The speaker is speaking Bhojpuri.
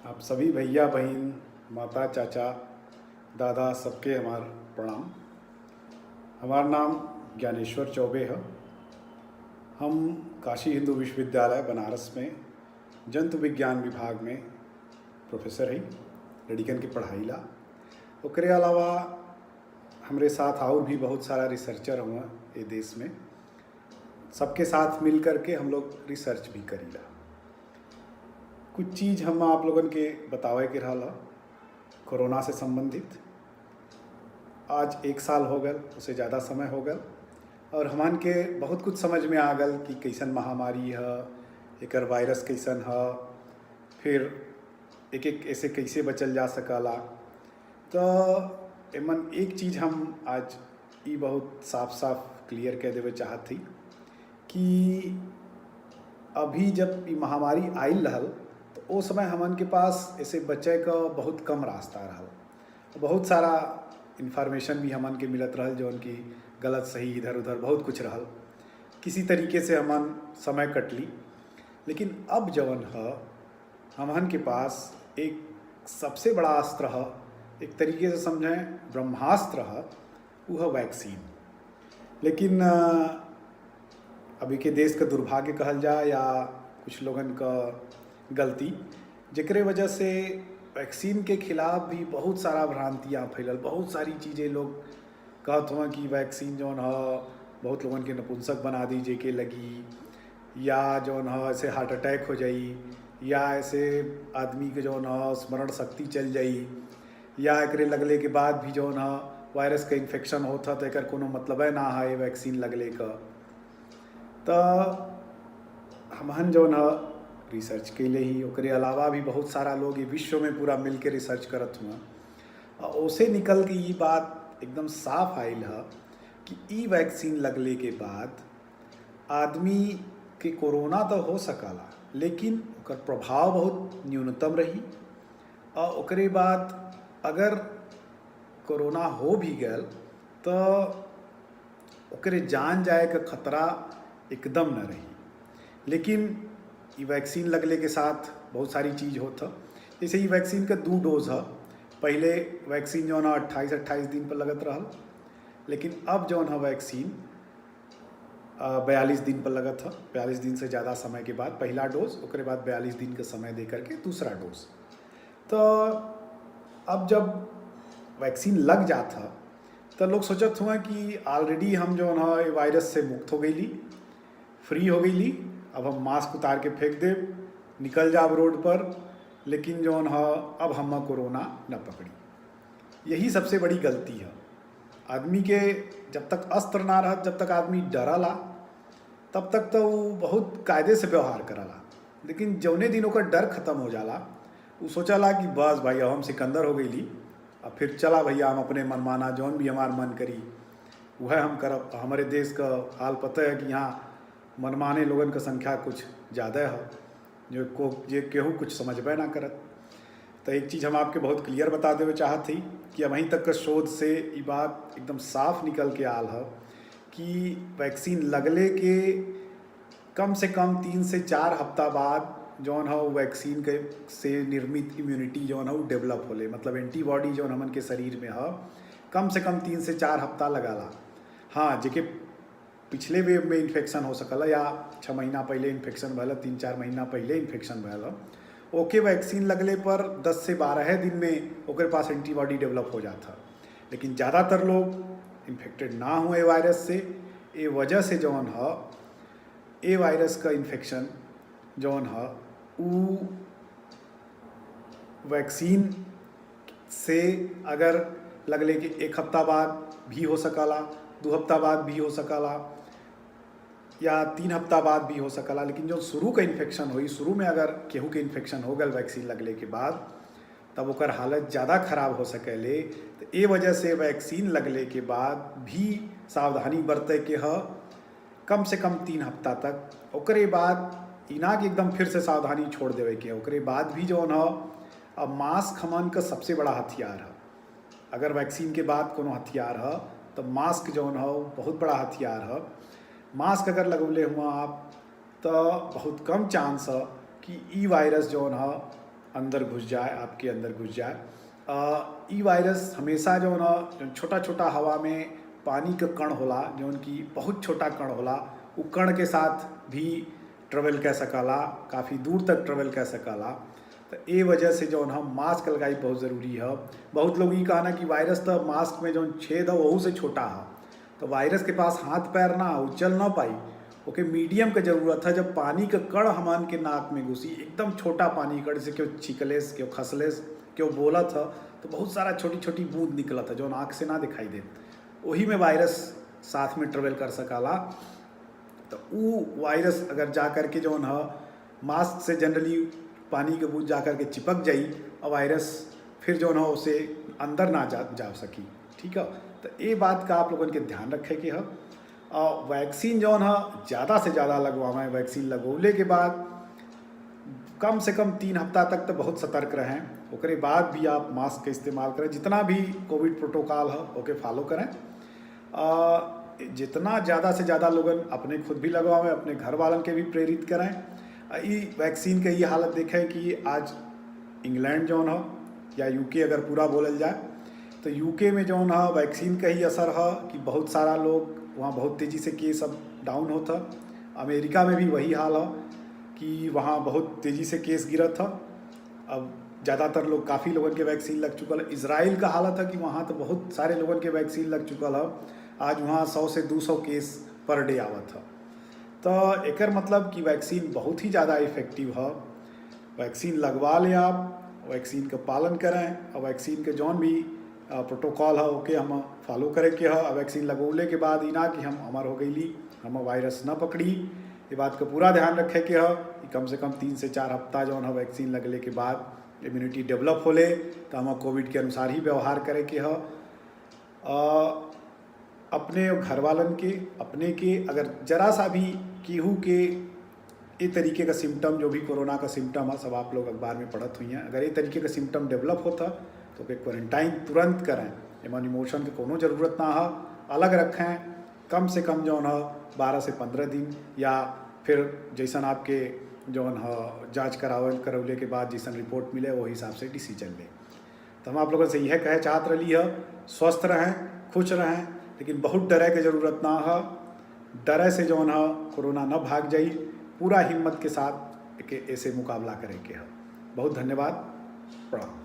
आप सभी भैया बहन, माता चाचा, दादा सबके हमार प्रणाम। हमारा नाम ज्ञानेश्वर चौबे है। हम काशी हिंदू विश्वविद्यालय बनारस में जंतु विज्ञान विभाग में प्रोफेसर हैं। लड़िकन की पढ़ाई ला ओकरे अलावा हमरे साथ और भी बहुत सारा रिसर्चर हुआ ये देश में। सबके साथ मिल कर के हम लोग रिसर्च भी करीला। कुछ चीज़ हम आप लोगन के बतावे के रहा कोरोना से संबंधित। आज 1 साल हो गल, उससे ज़्यादा समय हो गल, और हमन के बहुत कुछ समझ में आ गल कि कैसन महामारी है, एकर वायरस कैसन है, फिर एक एक ऐसे कैसे बचल जा सकला। तो एमन एक चीज़ हम आज ये बहुत साफ साफ क्लियर कह देवे चाहत थी कि अभी जब ये महामारी आयल रहल तो उस समय हमन के पास ऐसे बचे का बहुत कम रास्ता रहल। बहुत सारा इन्फॉर्मेशन भी हमन के मिलत रहल जो उनकी गलत सही इधर उधर बहुत कुछ रहल। किसी तरीके से हमन समय कट ली। लेकिन अब जवन है हमन के पास एक सबसे बड़ा अस्त्र है, एक तरीके से समझें ब्रह्मास्त्र है, वो है वैक्सीन। लेकिन अभी के देश का दुर्भाग्य कहल जाए या कुछ लोगन का गलती, जेकरे वजह से वैक्सीन के खिलाफ भी बहुत सारा भ्रांतियाँ फैलल। बहुत सारी चीज़ें लोग कहत हुआ कि वैक्सीन जौन है बहुत लोगन के नपुंसक बना दी जेके लगी, या जौन है ऐसे हार्ट अटैक हो जाई, या ऐसे आदमी के जौन है स्मरण शक्ति चल जाई, या एकरे लगले के बाद भी जौन है वायरस का इन्फेक्शन होता तो एकर कोनो मतलब ना है वैक्सीन लगले का। तो हमन जौन है रिसर्च के लिए ही, ओकरे अलावा भी बहुत सारा लोग ये विश्व में पूरा मिल के रिसर्च करत हुआ, और उसे निकल के ये बात एकदम साफ आयल है कि ई वैक्सीन लगले के बाद आदमी के कोरोना तो हो सकला, लेकिन ओकर प्रभाव बहुत न्यूनतम रही। और ओकरे बाद अगर कोरोना हो भी गल तो ओकरे जान जाए का खतरा एकदम न रही। लेकिन ये वैक्सीन लगले के साथ बहुत सारी चीज़ होता। जैसे ये वैक्सीन का 2 डोज है। पहले वैक्सीन जो है 28-28 दिन पर लगत रहल, लेकिन अब जो है वैक्सीन 42 दिन पर लगत है। 42 दिन से ज़्यादा समय के बाद पहला डोज, उसके बाद 42 दिन का समय दे करके दूसरा डोज। तो अब जब वैक्सीन लग जाता तो लोग सोचत हुआ कि ऑलरेडी हम जो है वायरस से मुक्त हो गई, फ्री हो गई, अब हम मास्क उतार के फेंक दे, निकल जाब रोड पर, लेकिन जो है अब हम कोरोना न पकड़ी। यही सबसे बड़ी गलती है। आदमी के जब तक अस्त्र ना रह, जब तक आदमी डरला तब तक तो वो बहुत कायदे से व्यवहार करला। लेकिन जौने दिन ओकर डर खत्म हो जाला, वो सोचला कि बस भाई अब हम सिकंदर हो गई, अब फिर चला भैया हम अपने मनमाना जौन भी हमार मन करी वह हम करब। हमारे देश का हाल पता है कि यहाँ मनमाने लोगन का संख्या कुछ ज़्यादा है, जो केहू कुछ समझबे ना करत। तो एक चीज़ हम आपके बहुत क्लियर बता देवे चाहत थी कि अब वहीं तक का शोध से ये बात एकदम साफ निकल के आल है कि वैक्सीन लगले के कम से कम 3 से 4 हफ्ता बाद जौन है वैक्सीन के से निर्मित इम्यूनिटी जौन है डेवलप होले, मतलब एंटीबॉडी जौन हमन के शरीर में है कम से कम 3 से 4 हफ्ता लगाला। हाँ, जेके पिछले वेव में इन्फेक्शन हो सकला या 6 महीना पहले इन्फेक्शन भला, 3-4 महीना पहले इन्फेक्शन भला, ओके वैक्सीन लगले पर 10 से 12 दिन में ओकरे पास एंटीबॉडी डेवलप हो जाता। लेकिन ज़्यादातर लोग इन्फेक्टेड ना हुए वायरस से। ये वजह से जौन है ये वायरस का इन्फेक्शन जौन है वो वैक्सीन से अगर लगले कि 1 हफ्ता बाद भी हो सकला, 2 हफ्ता बाद भी हो सकला, या 3 हफ्ता बाद भी हो सकला। लेकिन जो शुरू का इन्फेक्शन हुई, शुरू में अगर केहू के इन्फेक्शन हो गल वैक्सीन लगले के बाद, तब ओकर हालत ज़्यादा खराब हो सकेले। तो ये वजह से वैक्सीन लगले के बाद भी सावधानी बरते के है कम से कम 3 हफ्ता तक। ओकरे बाद इना के एकदम फिर से सावधानी छोड़ देवे के। ओकरे बाद भी जो है अब मास्क हमन का सबसे बड़ा हथियार है। अगर वैक्सीन के बाद कोनो हथियार है तो मास्क जो है बहुत बड़ा हथियार है। मास्क अगर लगौले हुआ आप तो बहुत कम चांस है कि ई वायरस जो है अंदर घुस जाए, आपके अंदर घुस जाए। ई वायरस हमेशा जो ना छोटा छोटा हवा में पानी के कण होला, जौन की बहुत छोटा कण होला, उ कण के साथ भी ट्रेवल कर सकला, काफ़ी दूर तक ट्रेवल कर सकला। तो ये वजह से जौन हम मास्क लगाई बहुत ज़रूरी है। बहुत लोग ये कहना कि वायरस तो मास्क में जौन छेद है वहू से छोटा है, तो वायरस के पास हाथ पैर ना हो, चल ना पाई, ओके मीडियम के ज़रूरत है। जब पानी के कण हमान के नाक में घुसी, एकदम छोटा पानी कण से क्यों छिकलेस, क्यों खसलेस, क्यों बोला था, तो बहुत सारा छोटी छोटी बूंद निकला था जो आँख से ना दिखाई दे, वही में वायरस साथ में ट्रेवल कर सकाला। तो वो वायरस अगर जा कर के जौन है मास्क से जनरली पानी के बूंद जा कर के चिपक जाई, और वायरस फिर जो है उसे अंदर ना जा सकी। ठीक है, तो ये बात का आप लोगों के ध्यान रखे कि है। वैक्सीन जौन है ज़्यादा से ज़्यादा लगवाएं। वैक्सीन लगवले के बाद कम से कम 3 हफ्ता तक तो बहुत सतर्क रहें, ओकरे बाद भी आप मास्क का इस्तेमाल करें। जितना भी कोविड प्रोटोकॉल है ओके फॉलो करें। जितना ज़्यादा से ज़्यादा लोगन अपने खुद भी लगवाएं, अपने घर वालन के भी प्रेरित करें। ये वैक्सीन के ये हालत देखें कि आज इंग्लैंड जौन है या यूके अगर पूरा बोलल जाए, तो यूके में जौन है वैक्सीन का ही असर है कि बहुत सारा लोग वहाँ बहुत तेज़ी से केस अब डाउन होता। अमेरिका में भी वही हाल है कि वहाँ बहुत तेज़ी से केस गिरा था। अब ज़्यादातर लोग, काफ़ी लोगों के वैक्सीन लग चुका है। इजराइल का हालत है कि वहाँ तो बहुत सारे लोगों के वैक्सीन लग चुका है। आज वहाँ 100 से 200 केस पर डे आवत है। तो एकर मतलब कि वैक्सीन बहुत ही ज़्यादा इफ़ेक्टिव है। वैक्सीन लगवा लें आप, वैक्सीन का पालन करें, और वैक्सीन के जौन भी प्रोटोकॉल है ओके हम फॉलो करे के है। वैक्सीन लगवले के बाद ही ना कि हम हमार हो गई, हम वायरस ना पकड़ी, ये बात का पूरा ध्यान रखे के है कि कम से कम 3 से 4 हफ्ता जौन है वैक्सीन लगले के बाद इम्यूनिटी डेवलप होले, तो हम कोविड के अनुसार ही व्यवहार करे के है। अपने घर वालन के, अपने के अगर जरा सा भी केहू के ये तरीके का सिम्टम, जो भी कोरोना का सिम्टम है सब आप लोग अखबार में पढ़त हुई हैं, अगर ये तरीके का सिम्टम डेवलप होता तो फिर क्वारंटाइन तुरंत करें। एमन इमोशन की कोनो ज़रूरत ना है, अलग रखें। कम से कम जौन है 12 से 15 दिन, या फिर जैसन आपके जौन है जाँच करवले के बाद जैसन रिपोर्ट मिले वो हिसाब से डिसीजन लें। तो हम आप लोगों से यह कहे चाहत रही है, स्वस्थ रहें, खुश रहें, लेकिन बहुत डरे की ज़रूरत ना है। डरे से जौन है कोरोना न भाग जाई, पूरा हिम्मत के साथ ऐसे मुकाबला करें के है। बहुत धन्यवाद, प्रणाम।